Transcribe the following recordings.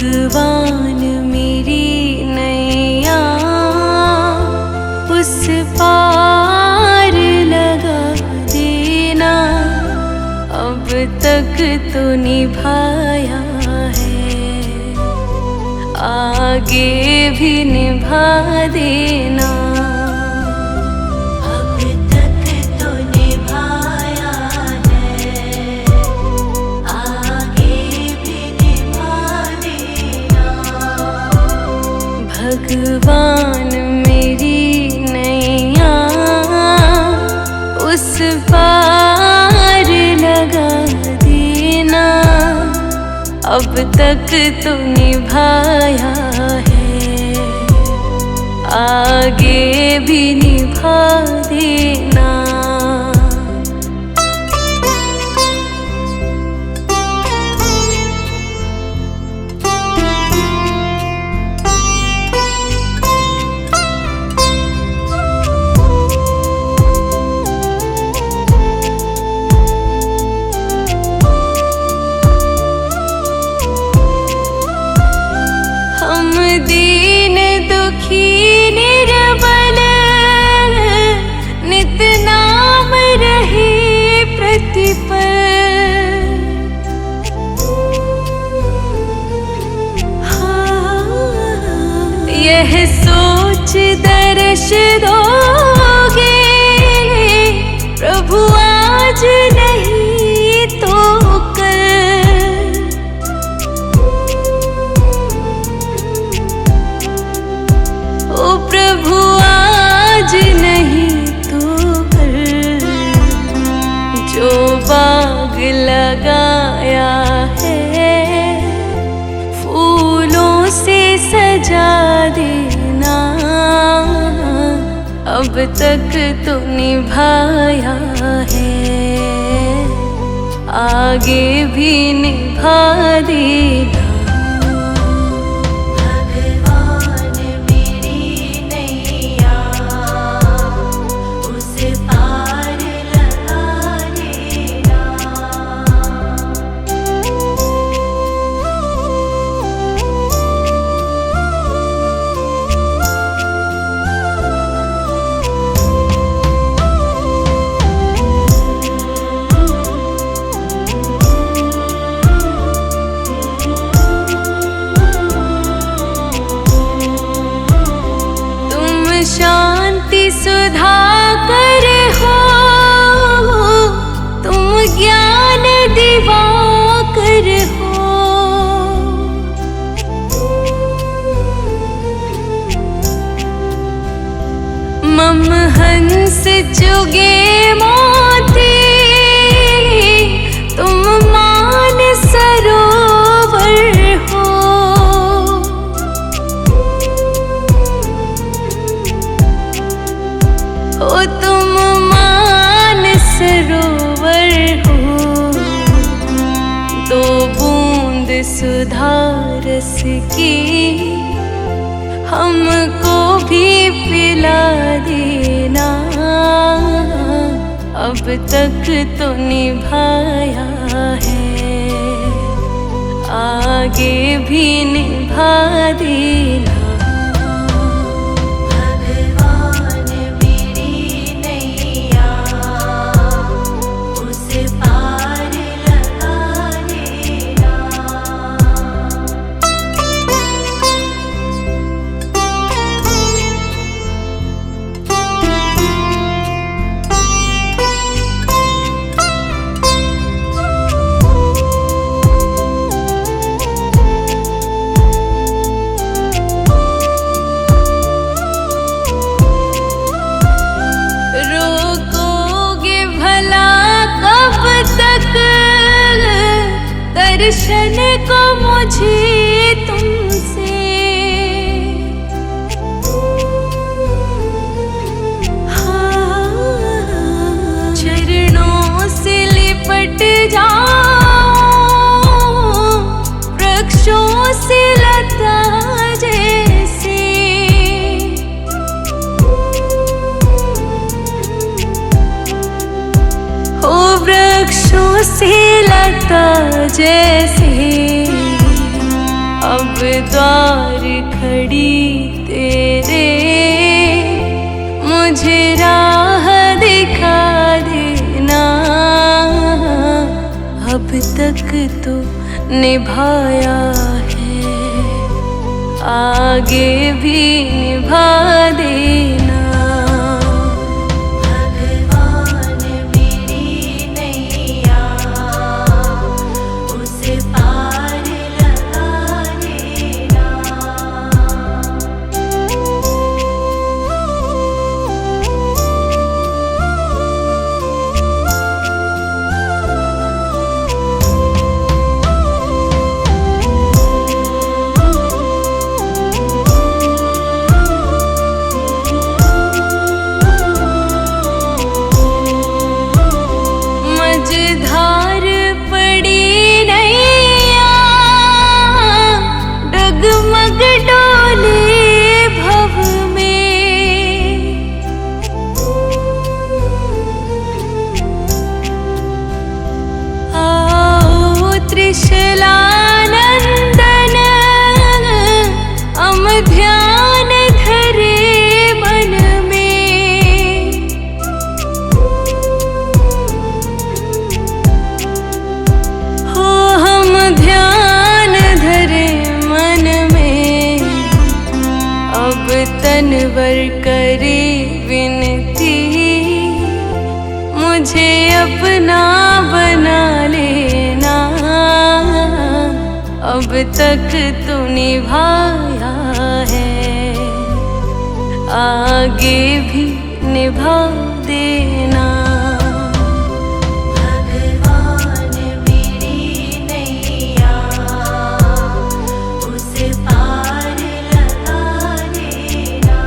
भगवान मेरी नैया उस पार लगा देना। अब तक तो निभाया है, आगे भी निभा देना। अब तक तो निभाया है, आगे भी निभा देना। भगवान मेरी नैया उस पार लगा देना। अब तक तो निभाया है, आगे भी निभा देना। दीन दुखी निर्बल नित नाम रहे प्रतिपल। यह सोच दर्श दोगे प्रभु आज नहीं तो प्रभु आज नहीं तो कल। जो बाग लगाया है फूलों से सजा देना। अब तक तो निभाया है, आगे भी निभा देना। शांति सुधा कर हो, तुम ज्ञान दिवाकर हो। मम हंस चुगे मोती, तुम मान सरोवर हो। ओ तुम मान सरोवर हो। दो बूंद सुधा रस की हमको भी पिला देना। अब तक तो निभाया है, आगे भी निभा देना। दर्शन को मुझे तुमसे, चरणों से लिपट जाओ वृक्षों से लता जैसे। हो वृक्षों से लता जैसे अब द्वार खड़ी तेरे, मुझे राह दिखा देना। अब तक तो निभाया है, आगे भी निभा देना। भगवान मेरी नैया उसे पार लगा देना। मझधार पड़ी नैया, डगमग डोले भव में। आओ त्रिशलानंदन, हम ध्यान धरे मन में। हो हम ध्यान धरे मन में, अब तनवर करे विनती। मुझे अपना बना लेना, अब तक तो निभाया है, आगे भी निभा देना। भगवान मेरी नैया उसे पार लगा देना।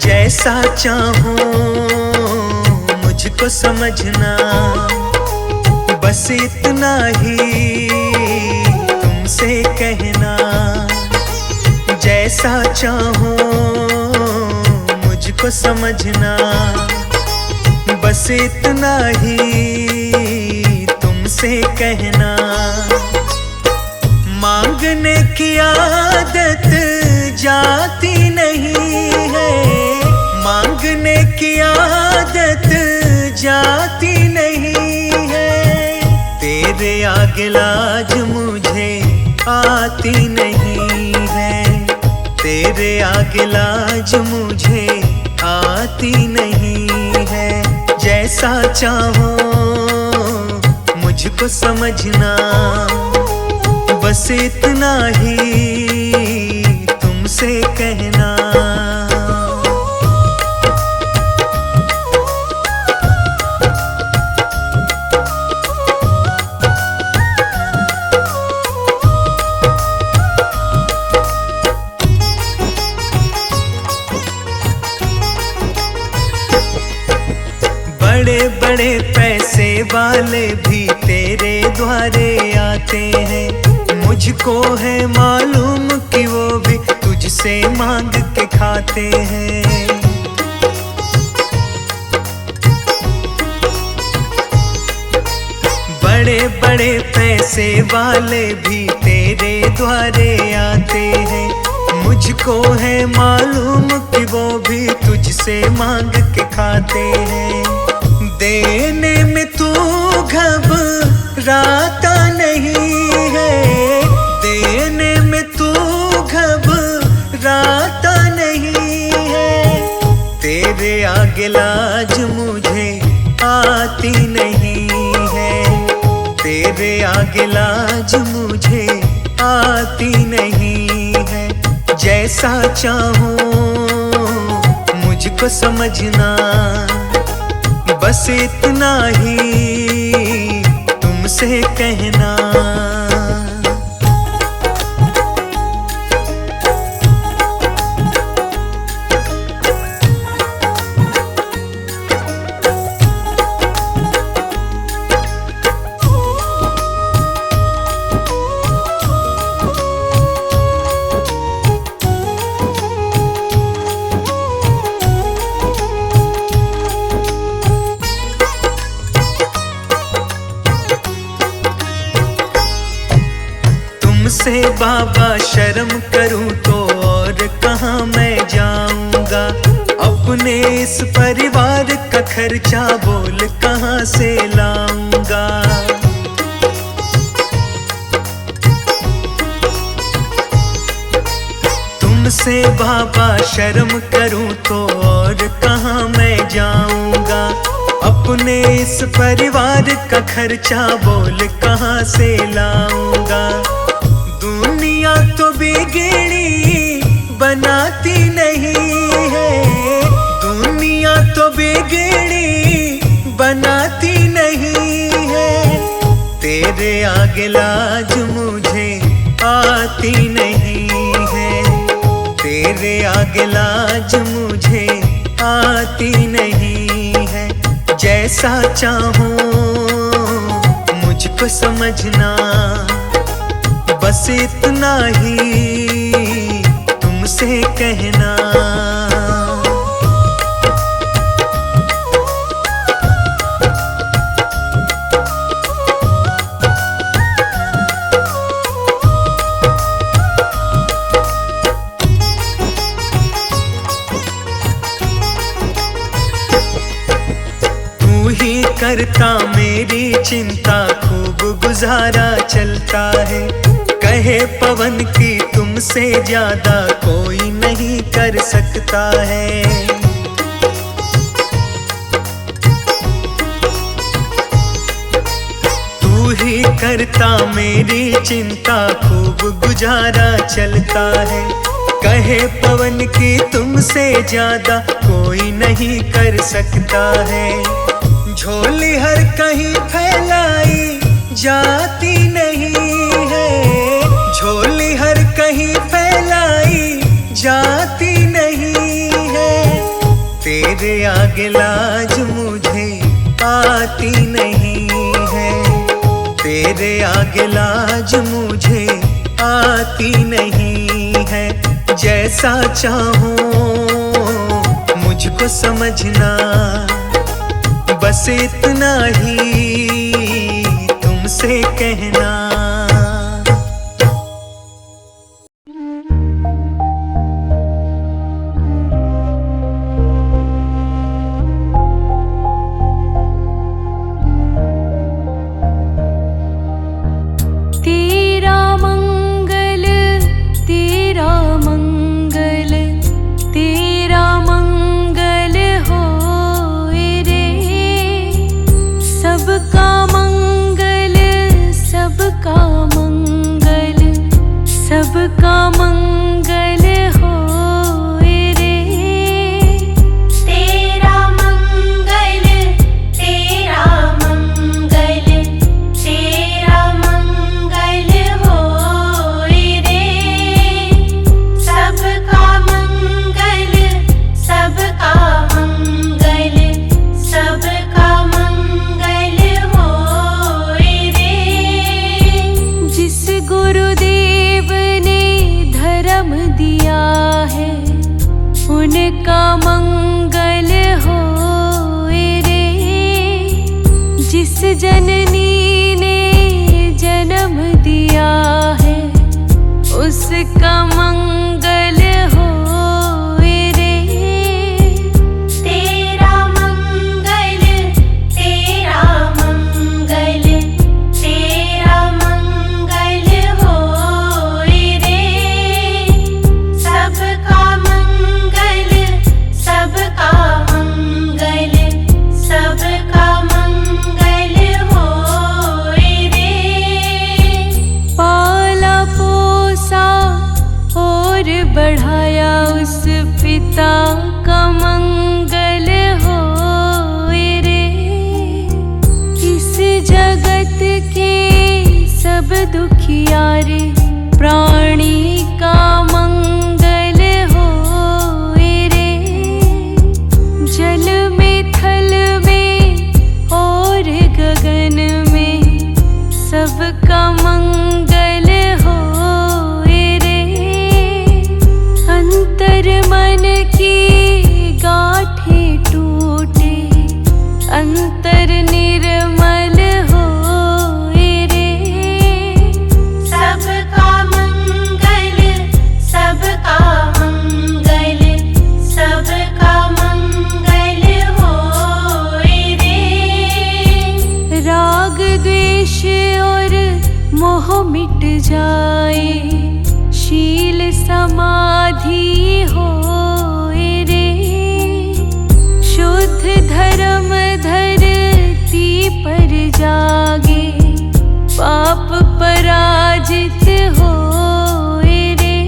जैसा चाहूं मुझको समझना, बस इतना ही तुमसे कहना। जैसा चाहूं मुझको समझना, बस इतना ही तुमसे कहना। मांगने की आदत जाती नहीं है, मांगने की आदत जाती नहीं है। तेरे आगे लाज मुझे आती नहीं है, तेरे आगे लाज मुझे आती नहीं है। जैसा चाहो मुझको समझना, बस इतना ही तुमसे कहना। बड़े बड़े पैसे वाले भी तेरे द्वारे आते हैं, मुझको है मालूम कि वो भी तुझसे मांग के खाते हैं। बड़े बड़े पैसे वाले भी तेरे द्वारे आते हैं, मुझको है मालूम कि वो भी तुझसे मांग के खाते हैं। देने में तू घबराता नहीं है, देने में तू घबराता नहीं है। तेरे आगे लाज मुझे आती नहीं है, तेरे आगे लाज मुझे आती नहीं है। जैसा चाहूं मुझको समझना, बस इतना ही तुमसे कहना। तुमसे बाबा शर्म करूं तो और कहाँ मैं जाऊंगा। अपने इस परिवार का खर्चा बोल कहाँ से लाऊंगा। तुमसे बाबा शर्म करूं तो और कहाँ मैं जाऊंगा। अपने इस परिवार का खर्चा बोल कहाँ से लाऊंगा। दुनिया तो बिगड़ी बनाती नहीं है, दुनिया तो बिगड़ी बनाती नहीं है। तेरे आगे लाज मुझे आती नहीं है, तेरे आगे लाज मुझे आती नहीं है। जैसा चाहूं मुझको समझना, बस इतना ही तुमसे कहना। तू ही करता मेरी चिंता, खूब गुजारा चलता है। कहे पवन की तुमसे ज्यादा कोई नहीं कर सकता है। तू ही करता मेरी चिंता, खूब गुजारा चलता है। कहे पवन की तुमसे ज्यादा कोई नहीं कर सकता है। झोली हर कहीं फैलाई जाती नहीं है, झोली हर कहीं फैलाई जाती नहीं है। तेरे आगे लाज मुझे आती नहीं है, तेरे आगे लाज मुझे आती नहीं है। जैसा चाहूं मुझको समझना, बस इतना ही तुमसे कहना। उनका मंगल होए रे। जिस जननी ने जन्म दिया है उसका मंगल होए रे। तेरा मंगल, तेरा मंगल, तेरा मंगल होए रे। सबका मंगल, सबका मंगल, सबका मंगल होए रे। पाला पोसा और बढ़ाया उस पिता का मंगल होए रे। इस जगत के दुखियारे प्राणी का मंगल होए रे। जल में थल में और गगन में सबका मंगल होए रे। अंतर मन की गांठें टूटे अंतर निर्मल होए रे। सबका मंगल सबका मंगल सबका मंगल होए रे। राग द्वेष और मोह मिट जाए शील समाधि होए रे। शुद्ध धर्म धरती पर जागे पाप पराजित होए रे।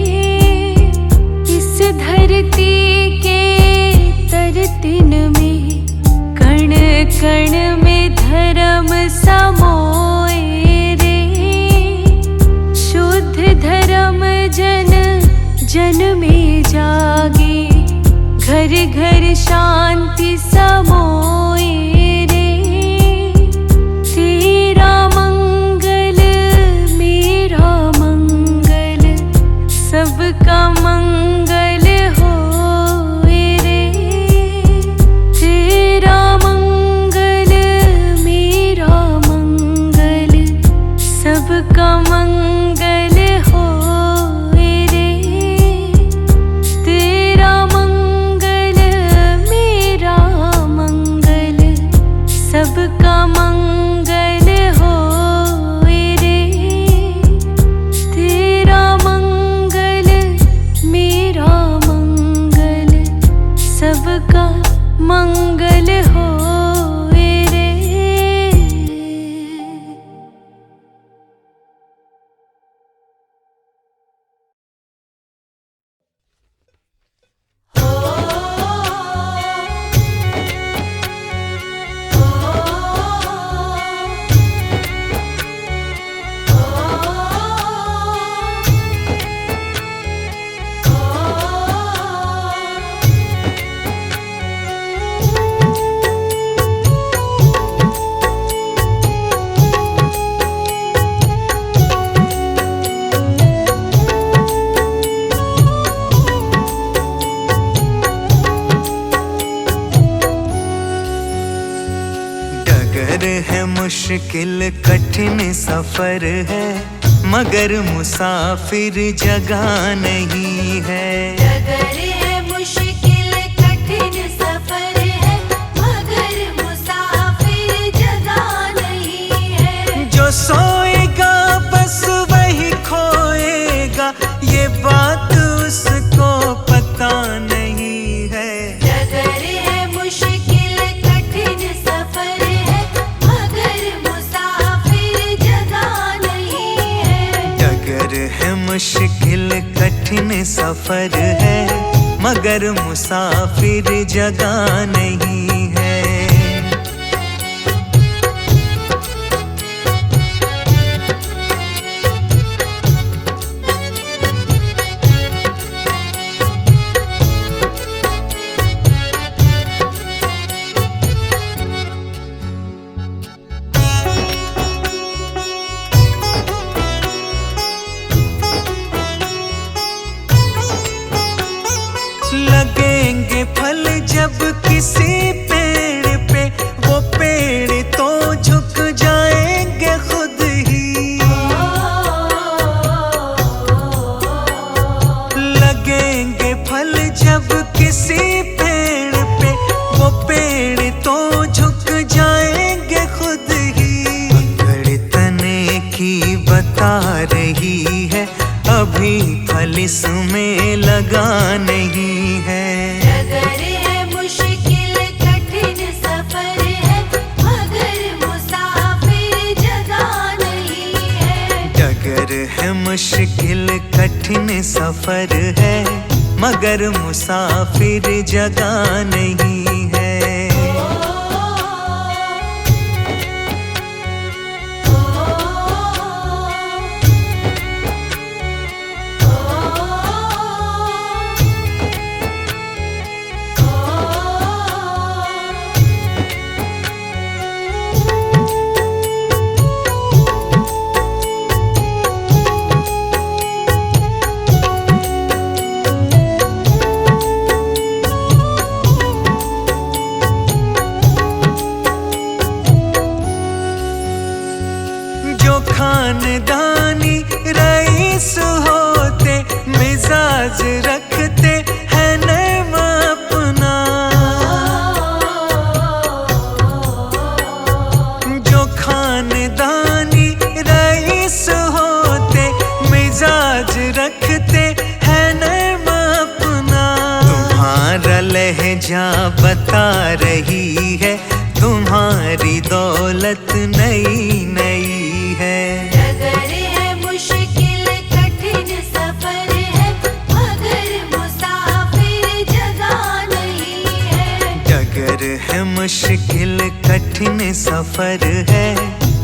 इस धरती के तरतिन में कण कण में धर्म समोए रे। शुद्ध धर्म जन जन में जागे घर घर शांति समोए रे। तेरा मंगल मेरा मंगल सबका मंगल होए रे। तेरा मंगल मेरा मंगल सबका मंगल होए रे। तेरा मंगल मेरा मंगल सबका मंगल होए रे। तेरा मंगल मेरा मंगल सबका मंगल होए रे। डगर है मुश्किल कठिन सफर है मगर मुसाफिर जगह नहीं है। डगर है मुश्किल कठिन सफर है मगर मुसाफिर जगह नहीं है। जो सोएगा बस वही खोएगा ये बात उसको पता नहीं है। डगर है मुश्किल कठिन सफर है मगर मुसाफिर जगह नहीं है। डगर है मुश्किल कठिन सफर है मगर मुसाफिर जगह नहीं है। लगेंगे फल जब किसी पेड़ पे वो पेड़ तो झुक जाएंगे खुद ही। लगेंगे फल जब किसी पेड़ पे वो पेड़ तो झुक जाएंगे खुद ही। अकड़ तने की बता रही है अभी फल इसमें लगा नहीं है। डगर है मुश्किल कठिन सफर है मगर मुसाफिर जगह नहीं है। डगर है मुश्किल कठिन सफर है मगर मुसाफिर जगह नहीं है। लहजा बता रही है, तुम्हारी दौलत नई नई है। डगर है मुश्किल कठिन सफर है, मगर मुसाफिर जगह नहीं है। डगर है मुश्किल कठिन सफर है,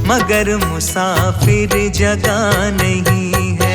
मगर मुसाफिर जगह नहीं है।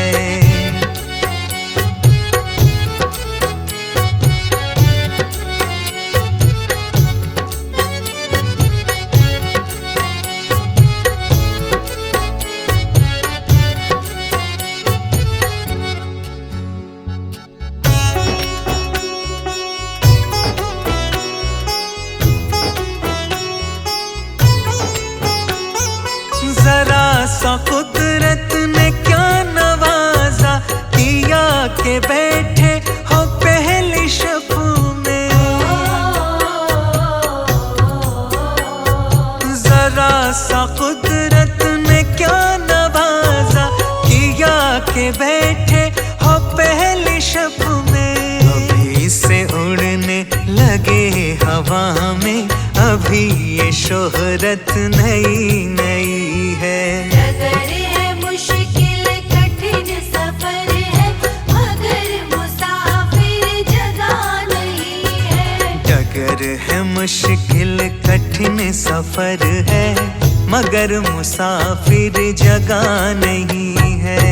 जरा सा कुदरत ने क्या नवाजा, किया के बैठे हो पहली शब में। जरा सा कुदरत ने क्या नवाजा, किया के बैठे हो पहली शब में। अभी से उड़ने लगे हवा में, अभी ये शोहरत नई नई है। डगर है मुश्किल कठिन सफर है, मगर मुसाफिर जगह नहीं है। डगर है मुश्किल कठिन सफर है, मगर मुसाफिर जगह नहीं है।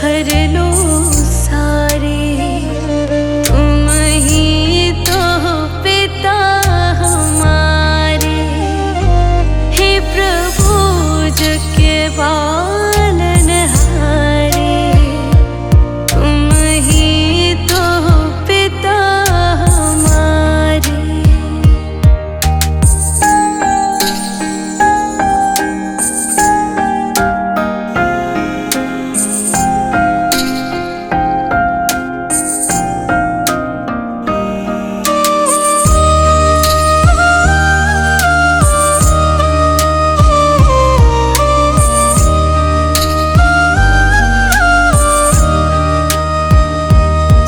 भर लो सारे, तुम ही तो हो पिता हमारे। हे प्रभु जग के पालनहारे, तुम ही तो हो पिता हमारे।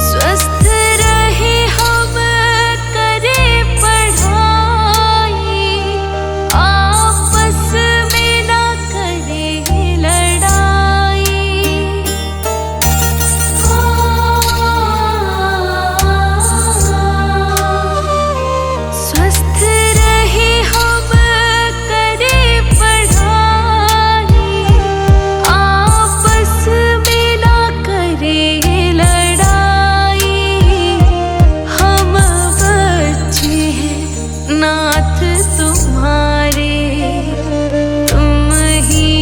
स्वस्थ रहे हम करें पढ़ाई, आपस में ना करें लड़ाई। स्वस्थ रहे हम करें पढ़ाई, आपस में ना करें लड़ाई। हम बच्चे हैं नाथ तुम्हारे, तुम ही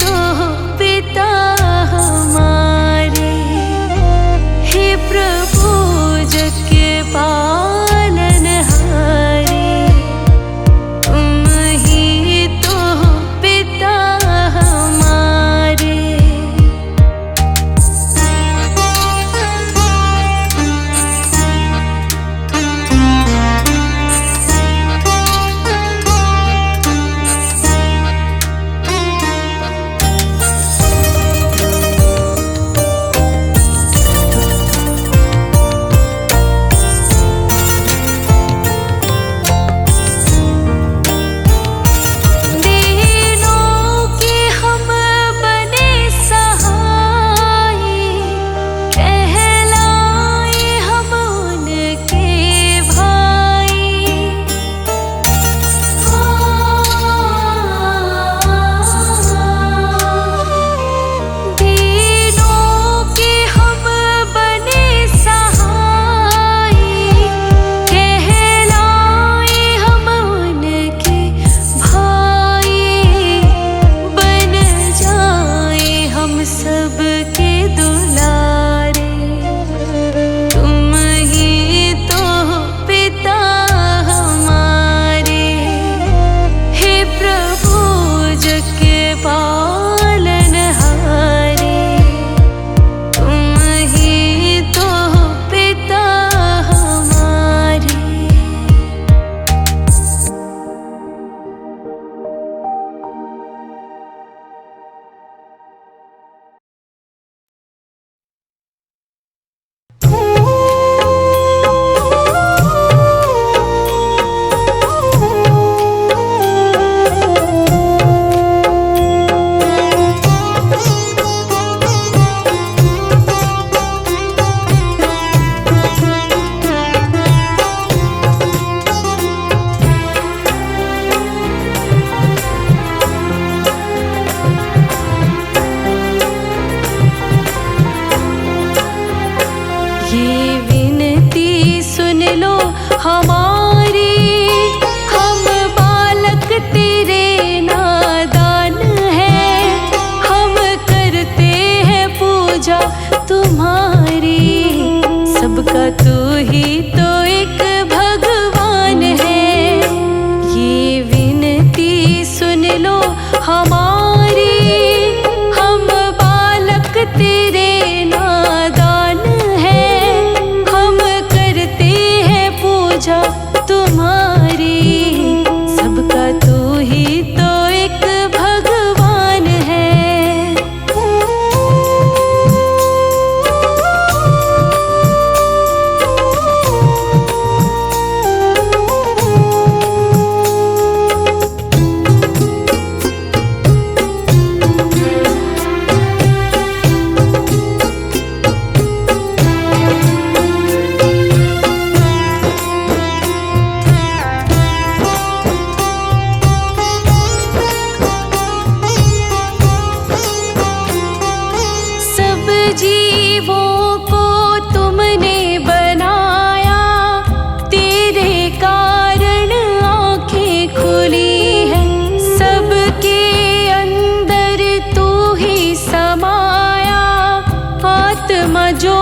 तो हो पिता हमारे। हे प्रभु जग के पालनहारे, तुम ही तो हो पिता हमारे। दीनों के हम बने सहाय, कहलाए हम उनके भाई। दीनों के हम बने सहाय, कहलाए हम उनके भाई। बन जाए हम सबके दुलारे, तुम ही तो हो पिता हमारे। हे प्रभु जग के पालनहारे, तुम ही तो हो पिता हमारे। ये विनती सुन लो हमारी, हम बालक तेरे नादान हैं। हम करते हैं पूजा तुम्हारी, सबका तू ही तो एक भगवान है। ये विनती सुन लो हमारी, हम बालक तेरे नादान हैं। हम करते हैं पूजा तुम्हारी, सबका तू ही तो एक भगवान है। जीवों को तुमने बनाया, तेरे कारण आँखें खुली है। सबके अंदर तू ही समाया, आत्मा जो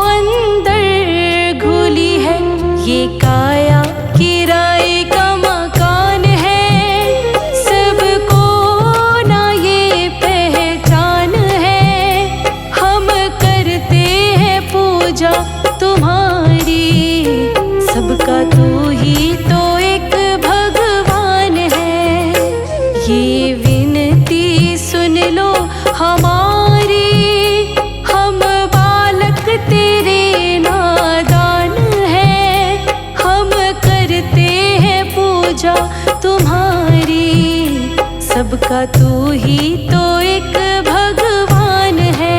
अंदर घुली है। ये काया किराए का मकान है, सबको ना ये पहचान है। हम करते हैं पूजा तुम्हारी, सबका तू ही तो एक भगवान है। ये विनती सुन लो हमारी, हम बालक तेरे नादान हैं। हम करते हैं पूजा तुम्हारी, सबका तू ही तो एक भगवान है।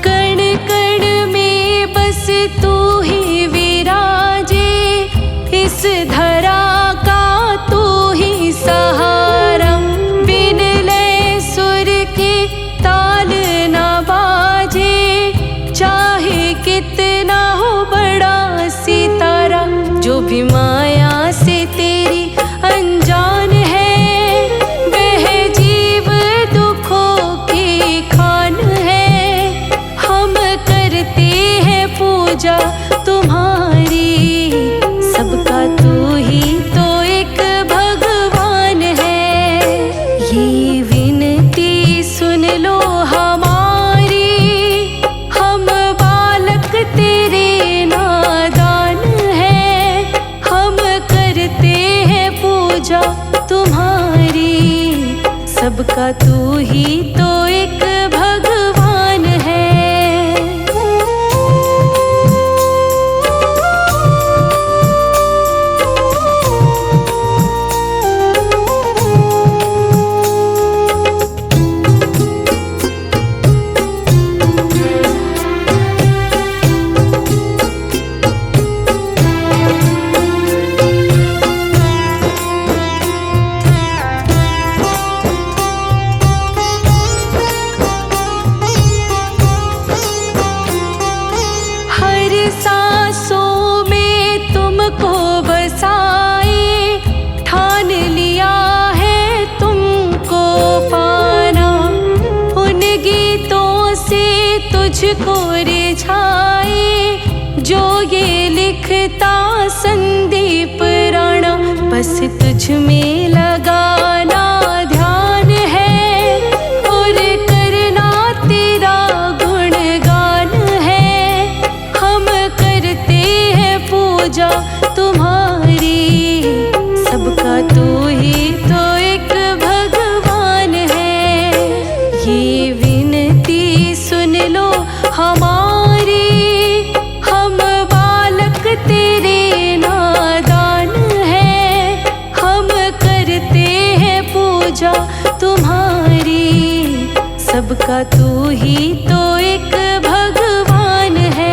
कण कण में बस तू ही विराजे, इस धरा का तू ही सहारा। बिन लय सुर के ताल न बाजे, चाहे कितना हो बड़ा सितारा। जो भी माया से तेरी अनजान है, वह जीव दुखों की खान है। हम करते हैं पूजा तुम्हारी, सबका तू ही तो एक भगवान है। ये विनती सुन लो हमारी, हम बालक तेरे नादान हैं। हम करते हैं पूजा तुम्हारी, सबका तू ही तो एक भगवान है। हर सांसों में तुमको बसाए, ठान लिया है तुमको पाना। उन गीतों से तुझको रिझाए, जो ये लिखता संदीप राणा। बस तुझ में लगाना ध्यान है, और करना तेरा गुणगान है। हम करते हैं पूजा तुम्हारी, सबका तू ही तो एक भगवान है। ये विनती सुन लो हमारी, हम बालक तेरे नादान हैं। हम करते हैं पूजा तुम्हारी, सबका तू ही तो एक भगवान है।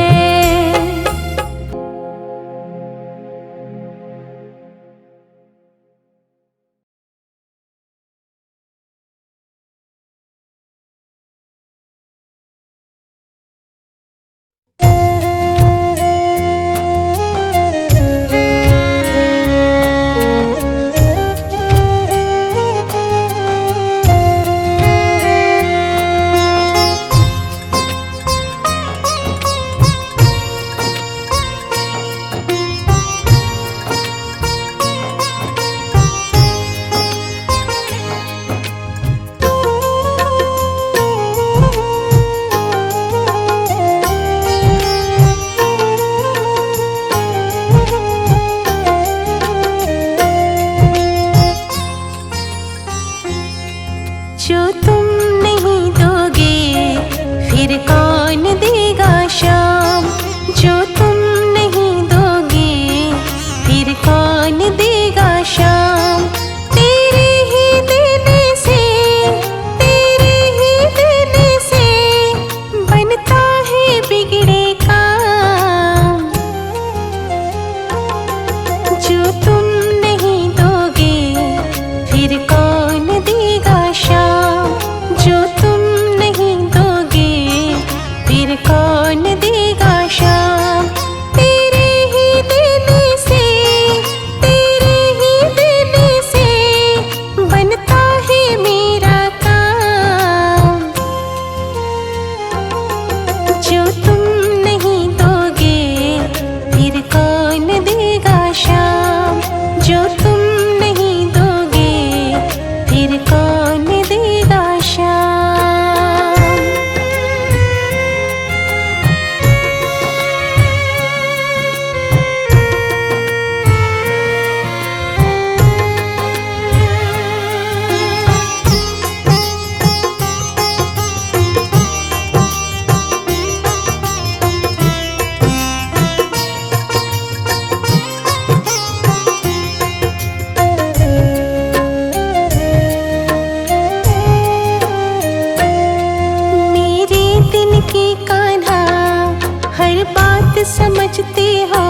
समझते हो,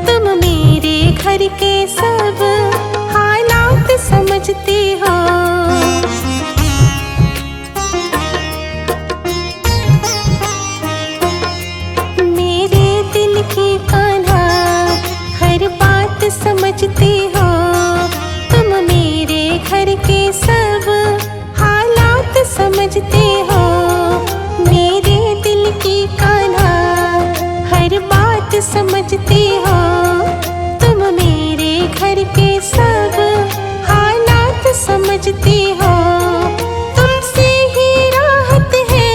तुम मेरे घर के सब हालात समझते हो। मेरे दिल की कान्हा हर बात समझते हो, तुम मेरे घर के सब हालात समझते हो। मेरे दिल की कान्हा हर बात समझते हो, तुम मेरे घर के सब हालात समझते हो। तुमसे ही राहत है,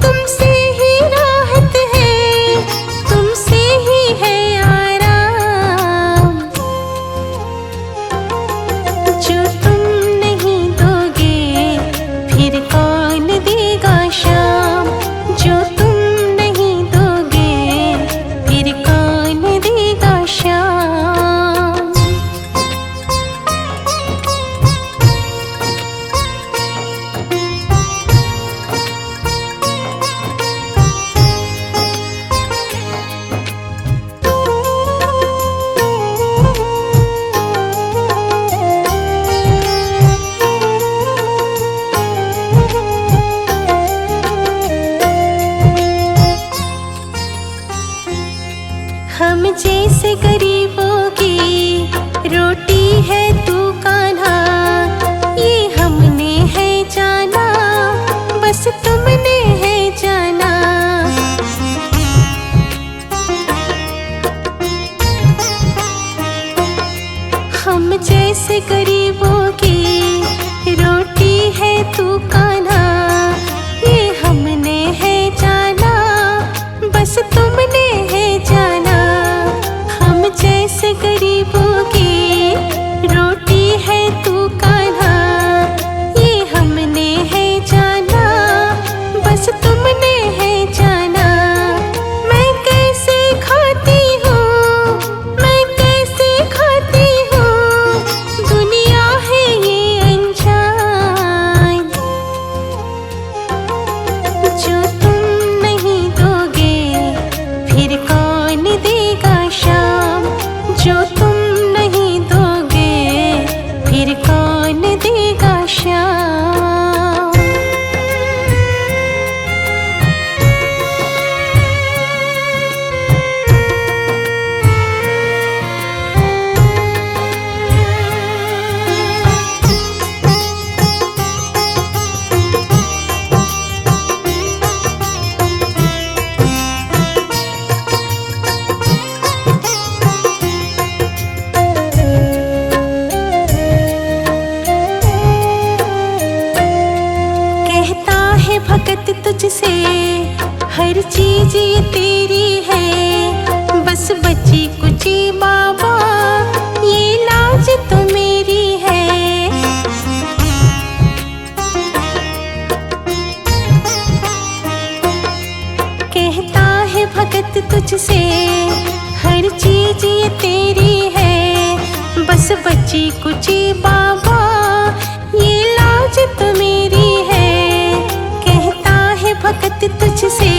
तुमसे ही राहत है, तुमसे ही है आराम। जो तुम नहीं दोगे फिर कौन देगा शाम, जो तुम नहीं दोगे फिर कौन देगा शाम। हम जैसे गरीबों की रोटी है तू कान्हा, ये हमने है जाना, बस तुमने है जाना। हम जैसे गरीबों की रोटी है तू कान्हा, ये हमने है जाना, बस तुमने है जाना। हम जैसे गरीबों की रोटी है तू कान्हा, ये हमने है जाना, बस तुमने है जाना। मैं कैसे खाती हूँ, मैं कैसे खाती हूँ, दुनिया है ये अनजान। जो तुम नहीं दोगे फिर कौन देगा शाम, जो तुम नहीं दोगे फिर कौन देगा शाम। कहता है भगत तुझसे हर चीज ये तेरी है, बस बची कुची बाबा ये लाज तो मेरी है। कहता है भगत तुझसे हर चीज ये तेरी है, बस बची कुची बाबा ये लाज तो मेरी है। कहता है भगत तुझसे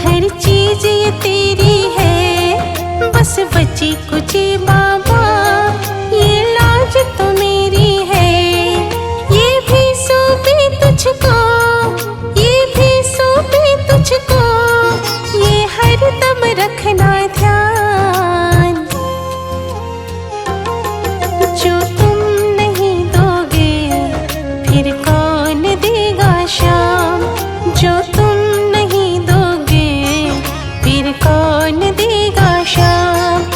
हर चीज ये तेरी है, बस बची कुची बाबा ये लाज तो मेरी है। ये भी सौंपे तुझको, ये भी सौंपे तुझको, ये हर दम रखना ध्यान। जो तुम नहीं दोगे फिर कौन देगा शाम, जो तुम नहीं दोगे फिर कौन देगा शाम।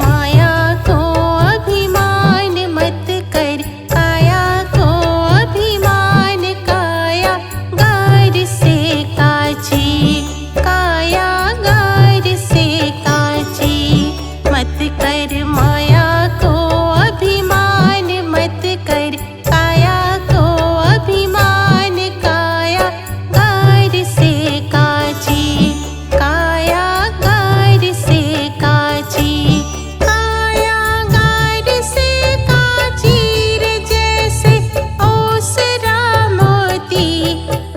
माया को अभिमान मत कर, काया को अभिमान, काया गार से काची, काया गार से काची। मत कर माया को अभिमान मत कर, काया को अभिमान, काया गार से काची, काया गार से काची। काया गार से काची रे जैसे ओसरा मोती,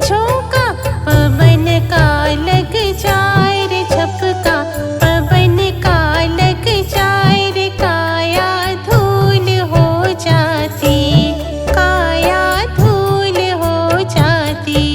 झोंका पवन का लग जाए रे झपका, पवन का लग जाए रे, काया धूल हो जाती, काया धूल हो जाती।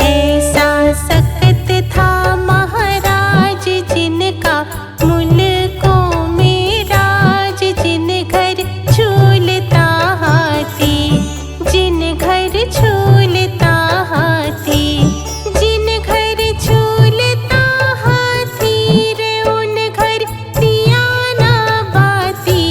ऐसा सख्त था महाराज जिनका, मुल्कों में राज, जिन घर झूलता हाथी, जिन घर झूलता हाथी, जिन घर झूलता हाथी रे, उन घर दिया ना बाती,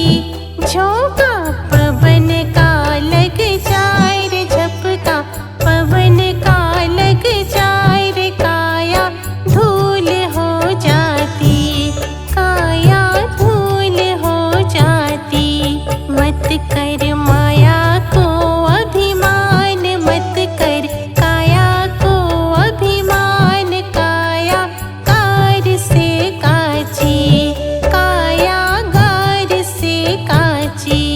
झोंका पवन का लग जाए रे झपका, पवन का लग जाए रे, काया धूल हो जाती, काया धूल हो जाती। मत कर माया को अभिमान मत कर, काया को अभिमान, काया गार से काची, काया गार से काची।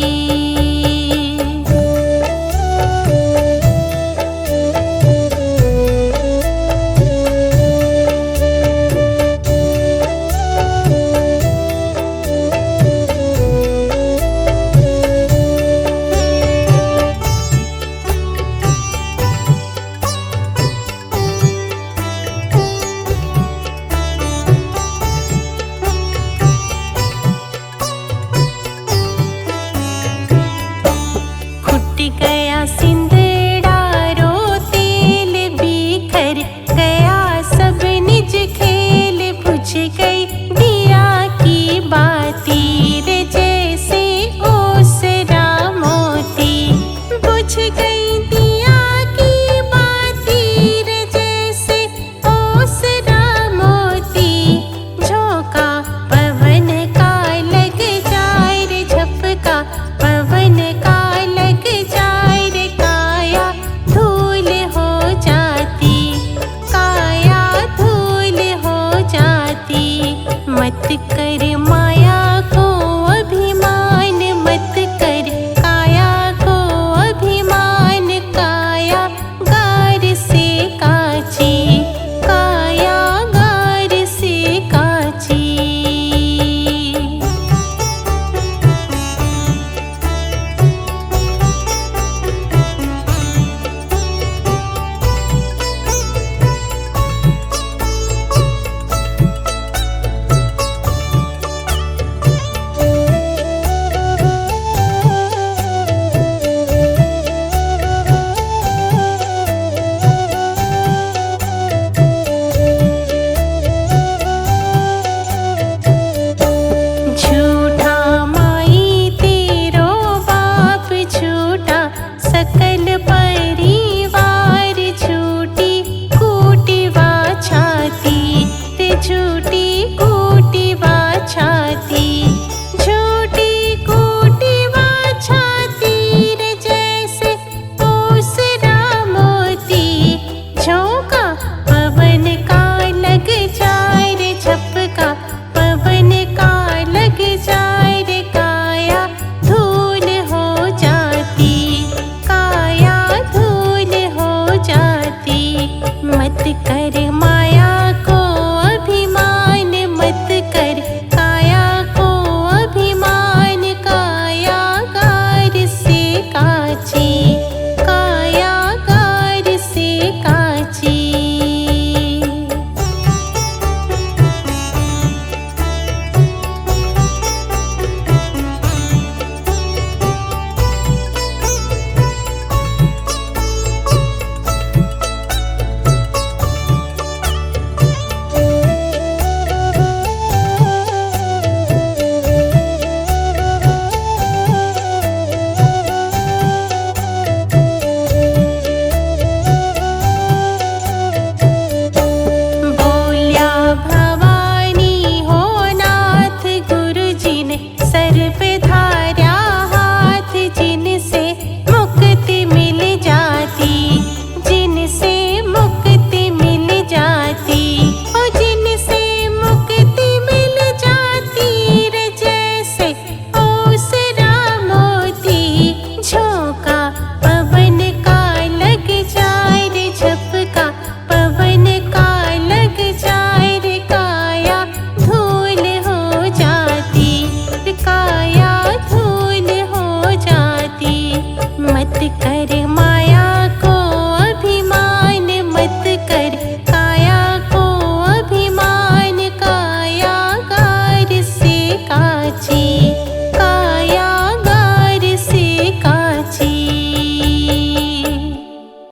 फुट गया सिंदड़ा रो तेल बिखर गया सब निज खेल, बुझ गई दिया की बाती रे जैसे ओसरा मोती, बुझ गई दिया की बाती रे जैसे ओसरा मोती, झोंका पवन का लग जाए रे झपका, पवन का लग जाए रे, काया धूल हो जाती, काया धूल हो जाती। मत कर